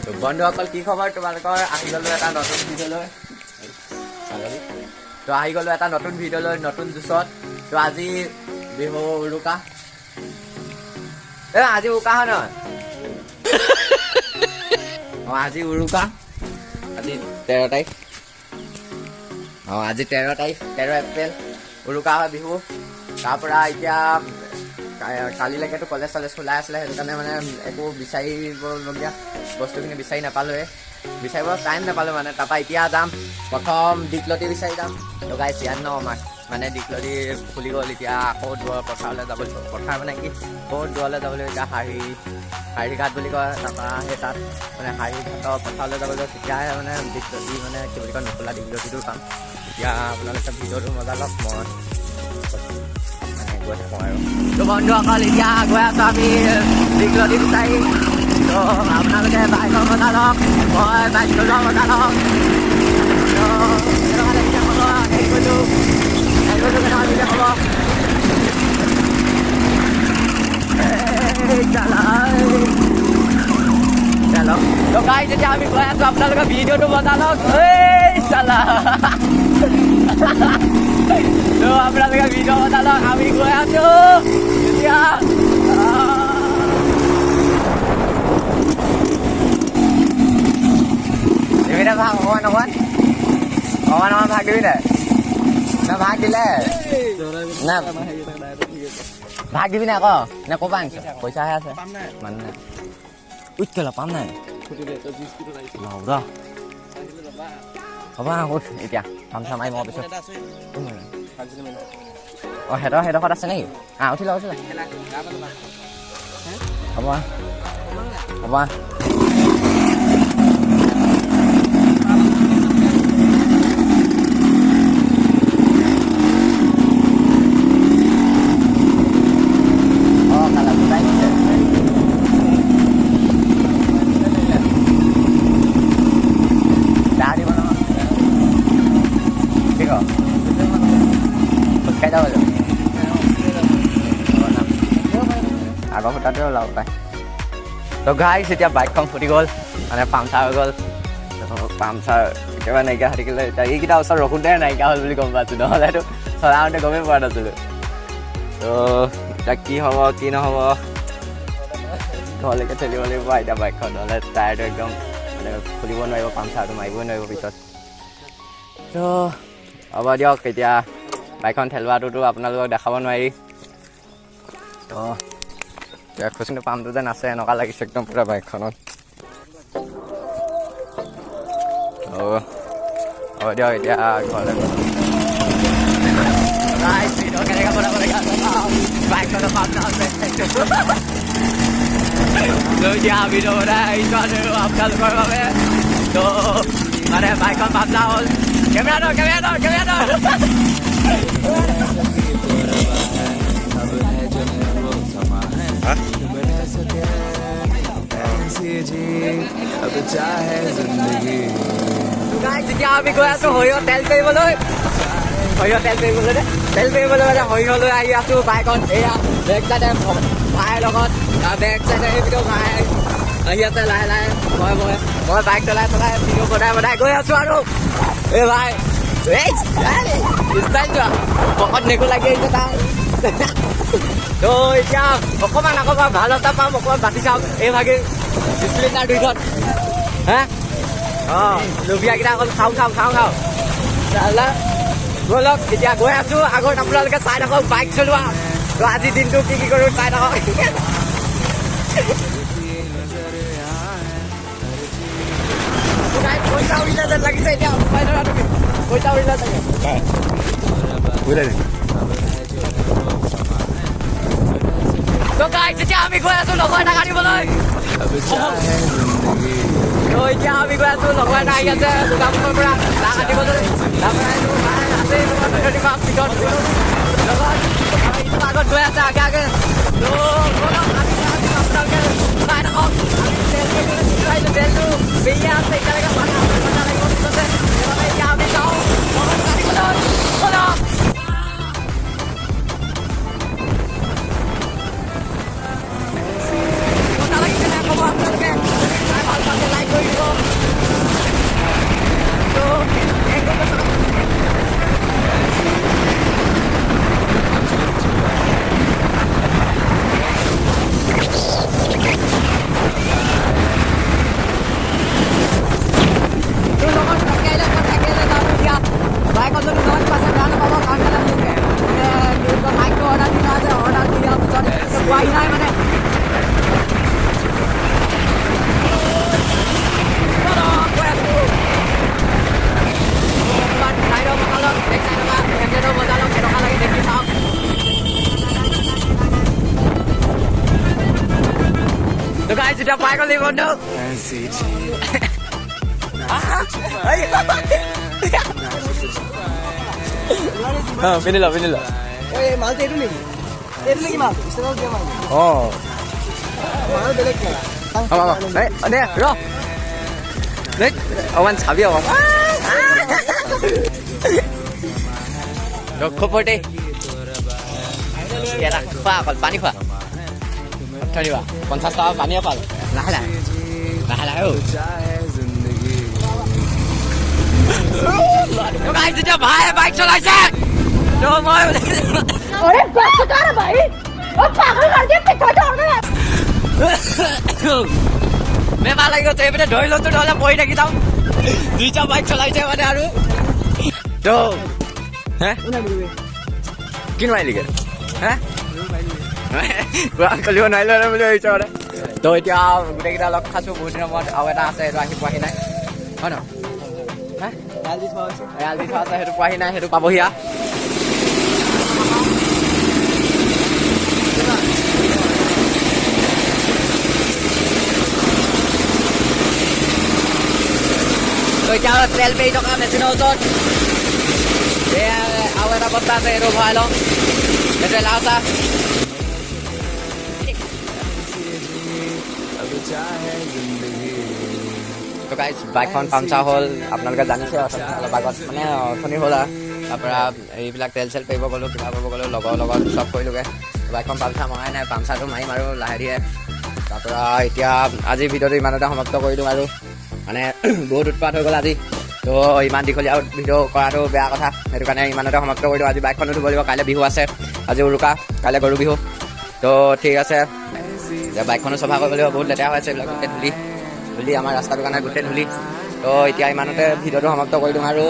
তো বন্ধুসকল কি খবৰ তোমালোকৰ আহি গ'লো এটা নতুন ভিডিঅ'লৈ তো আহি গ'লো এটা নতুন ভিডিঅ'লৈ নতুন জুচত তো আজি বিহু উৰুকা আজি উৰুকা হয় নহয় আজি উৰুকা আজি 13 তাৰিখ আজি 13 তাৰিখ 13 এপ্ৰিল উৰুকা হয় বিহু তাৰ পৰা এতিয়া কালিলৈকেতো কলেজ চলেজ খোলাই আছিলে সেইটো কাৰণে মানে একো বিচাৰিবলগীয়া বস্তুখিনি বিচাৰি নাপালোঁৱে বিচাৰিব টাইম নাপালোঁ মানে তাৰপৰা এতিয়া যাম প্ৰথম দীঘলতি বিচাৰি যাম তো গাইছ ইয়াত ন আমাক মানে দীঘলতি খুলি গ'ল এতিয়া আকৌ দূৰৰ পথাৰলৈ যাব লাগিব পথাৰ মানে কি বহুত দূৰলৈ যাব লাগিব এতিয়া শাৰীঘাট বুলি কয় তাৰপৰা সেই তাত মানে শাৰীঘাটৰ পথাৰলৈ যাব লাগিব তেতিয়াহে মানে দীঘলতি মানে কি বুলি কয় নোখোলা দীঘলতিটো পাম এতিয়া আপোনালোকে ভিডিঅ'টো মজা লওক মই গৈ থাকোঁ আৰু তো বন্ধুসকল এতিয়া গৈ আছোঁ আমি দীঘলতি বিচাৰি তো আপোনালোকে বাইকৰ মজা লওক মই বাইক চলোৱা মজা লওক তো কেনেকুৱা লাগিছে হ'ব হেৰি কৰিলোঁ কেনেকুৱা দিলে হ'ব চালা তো গাইছ এতিয়া আমি গৈ আছোঁ আপোনালোকে ভিডিঅ'টো মজা লওক চালা তো আপোনালোকে ভিডিঅ' মজা লওক আমি গৈ আছোঁ এতিয়া দিবি দে ভাগ অকণমান ভাগ দিবি দে না ভাগ দিলে না ভাগ দিবি নে আকৌ নে ক'ৰপৰা আনিছ পইচাহে আছে মানে নাই উঠকেলা পাম নাই হ'ব ক'ত এতিয়া পাম চাম আহিম পিছত অঁ সেইডোখৰত আছে নেকি উঠি লওক হ'ব হ'ব আগৰ ফুটাতে ওলাব পায় তো গাইছ এতিয়া বাইকখন ফুটি গ'ল মানে পামচাৰ হৈ গ'ল পামচাৰ একেবাৰে নাইকিয়া হৈ থাকিলে এতিয়া এইকেইটা ওচৰত ৰখোঁতে নাইকিয়া হ'ল বুলি গম পাইছোঁ নহ'লেতো চলাওঁতে গমেই পোৱা নাছিলোঁ তো এতিয়া কি হ'ব কি নহ'ব ঘৰলৈকে ঠেলিব লাগিব এতিয়া বাইকখন নহ'লে টায়াৰটো একদম মানে খুলিব নোৱাৰিব পামচাৰটো মাৰিবই নোৱাৰিব পিছত তো হ'ব দিয়ক এতিয়া বাইকখন ঠেলোৱাটোতো আপোনালোকক দেখাব নোৱাৰি তো খোজখিনি পামটো যেন আছে এনেকুৱা লাগিছে একদম পূৰা বাইকখনত হ'ব দিয়ক এতিয়া ঘৰলৈ কেনেকৈ বনাব লাগে বাইকখনৰ পাম আছে এতিয়া আমি আহিছোঁ আৰু আপোনালোকৰ বাবে তো মানে বাইকখন পামচা হ'ল কেমেৰাটো যেতিয়া আমি গৈ আছোঁ সৰিয়হ তেল কৰিবলৈ মানে সৰিয়হলৈ আহি আছোঁ বাইকত এয়া বেক চাইডে ভাইৰ লগত বেক চাইডে এইটো ভাই আহি আছে লাহে লাহে মই বাইক চলাই ভিডিঅ' বনাই গৈ আছোঁ আৰু এই ভাই পকত নেকো লাগি আহিছে তাই তো এতিয়া অকণমান আকৌ ভাল এটা পাম অকণমান বাতি চাম এই ভাগে স্প্লেণ্ডাৰ দুইখন হা লোভিয়াকেইটা অকল খাওঁ ব'লক এতিয়া গৈ আছোঁ আগত আপোনালোকে চাই থাকক বাইক চলোৱা তো আজিৰ দিনটো কি কৰোঁ চাই থাকক পইচা উৰিলে যেন লাগিছে এতিয়া পইচা উৰিলে চাগে তো গাইছ এতিয়া আমি গৈ আছোঁ লগৰ এটা কাটিবলৈ তো এতিয়া আমি গৈ আছোঁ লগৰ এটা আহি আছে দোকানৰ পৰা চাহ কাটিবলৈ তাৰপৰা আগত গৈ আছে আগে তো আপোনালোকে চাই থাকক তেলটো বেৰিয়ে আছে এতিয়ালৈকে মজা লাগিব পিছতে এতিয়া আমি যাওঁ কাটিবলৈ মজা লাগিছে নে ক'ব আপোনালোকে চাই ভাল পাইছে লাইক কৰি পাই গলি বন্ধু পিন্ধি ল মালটো এইটো নেকি এইটো নেকি মাল ষ্টেটাছ দিয়া মাল অঁ মাল বেলেগ খেলা দে ৰ অকমান চাবি আকৌ খুব দেই এটা খোৱা অকল পানী খোৱা থৈ দিবা 50 টকা পানী অকল লাহে লাহে লাহে লাহে যেতিয়া ভাই বাইক চলাইছে মই अरे बस कर भाई और पागल कर दिया पिछा छोड़ दे বেমাৰ লাগি গৈছে এইপিনে ধৰি লওঁতো নহ'লে পৰি থাকি যাওঁ দুইটা বাইক চলাইছে মানে আৰু তো হে কি নোৱাৰিলিগে হে কলিব নোৱাৰিলে বুলি ভাবিছ মানে তো এতিয়া গোটেইকেইটা লগ খাইছোঁ বহুত দিনৰ মূৰত আৰু এটা আছে সেইটো আহি পোৱাহি নাই হয় ন হে এৰাল দি থোৱা আছে সেইটো পোৱাহি নাই সেইটো পাবহি আৰু এতিয়া তেল পেৰি থকা মেচিনৰ ওচৰত আৰু এটা বস্তা আছে এইটো ভৰাই লওঁ সেইটো এলাহ চা বাইকখন পামচাৰ হ'ল আপোনালোকে জানিছে অলপ আগত মানে অথনি হ'ল আৰু তাৰপৰা এইবিলাক তেল চেল পাৰিব গ'লোঁ কিবা কৰিব গ'লোঁ লগৰ লগত চব কৰিলোঁগৈ বাইকখন পামচাৰ মৰাই নাই পামচাৰটো মাৰিম আৰু লাহে ধীৰে তাৰপৰা এতিয়া আজিৰ ভিডিঅ'টো ইমানতে সমাপ্ত কৰি দিওঁ আৰু মানে বহুত উৎপাত হৈ গ'ল আজি তো ইমান দীঘলীয়া ভিডিঅ' কৰাটো বেয়া কথা সেইটো কাৰণে ইমানতে সমাপ্ত কৰি দিওঁ আজি বাইকখনো ধুব লাগিব কাইলৈ বিহু আছে আজি উৰুকা কাইলৈ গৰু বিহু তো ঠিক আছে এতিয়া বাইকখনো চফা কৰিব লাগিব বহুত লেতেৰা হৈ আছে এইবিলাক গোটেই ধূলি আমাৰ ৰাস্তাটোৰ কাৰণে গোটেই ধূলি তো এতিয়া ইমানতে ভিডিঅ'টো সমাপ্ত কৰি দিওঁ আৰু